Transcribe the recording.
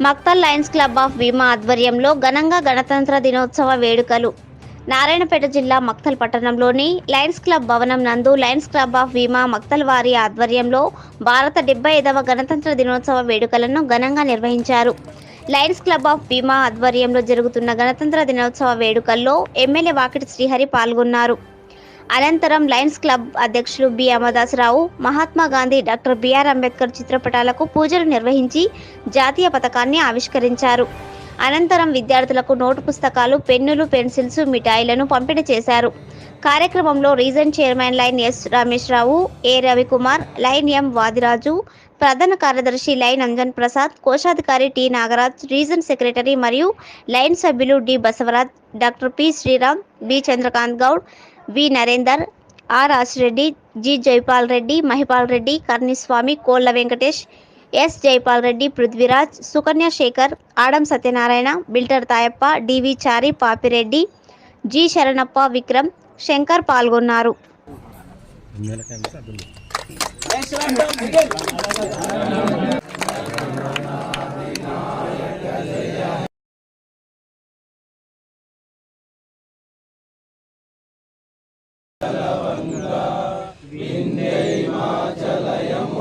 Makthal Lions club of భీమా ఆధ్వర్యంలో ఘనంగా గణతంత్ర దినోత్సవ వేడుకలు. నారాయణపేట జిల్లా మక్తల్ పట్టణంలోని లయన్స్ క్లబ్ భవనం నందు లయన్స్ క్లబ్ ఆఫ్ భీమా మక్తల్ వారి ఆధ్వర్యంలో భారత 75వ గణతంత్ర దినోత్సవ వేడుకలను ఘనంగా నిర్వహించారు. లయన్స్ క్లబ్ ఆఫ్ భీమా ఆధ్వర్యంలో జరుగుతున్న గణతంత్ర దినోత్సవ వేడుకల్లో ఎమ్మెల్యే వాకిటి శ్రీహరి పాల్గొన్నారు. అనంతరం లయన్స్ క్లబ్ అధ్యక్షులు B Amaradasarao Mahatma Gandhi, doctor B R Ambedkar చిత్రపటాలకు పూజలు నిర్వహించి జాతీయ పతాకాన్ని ఆవిష్కరించారు. అనంతరం విద్యార్థులకు నోటు పుస్తకాలు, పెన్నులు, పెన్సిల్స్, మిఠాయిలను పంపిణీ చేశారు. కార్యక్రమంలో region chairman Lion S Rameshrao, A Ravikumar, Lion M Vadiraju, ప్రధాన కార్యదర్శి లైన్ అంజన్ ప్రసాద్, కోశాధికారి టి నాగరాజ్, రీజన్ సెక్రటరీ మరియు లైన్ సభ్యులు D Basavaraj, doctor P Sriram, B Chandrakant Goud, V Narender, R Ashireddy, G Jaipal Reddy, Mahipal Reddy, Karniswamy, Kolla Venkatesh, S Jaipal Reddy, Prithviraj, Sukanya Shekar, Adam Satyanarayana, బిల్టర్ తాయప్ప, డివి చారి, పాపిరెడ్డి, జి శరణప్ప, విక్రమ్, శంకర్ పాల్గొన్నారు. విందే హిమాచలయము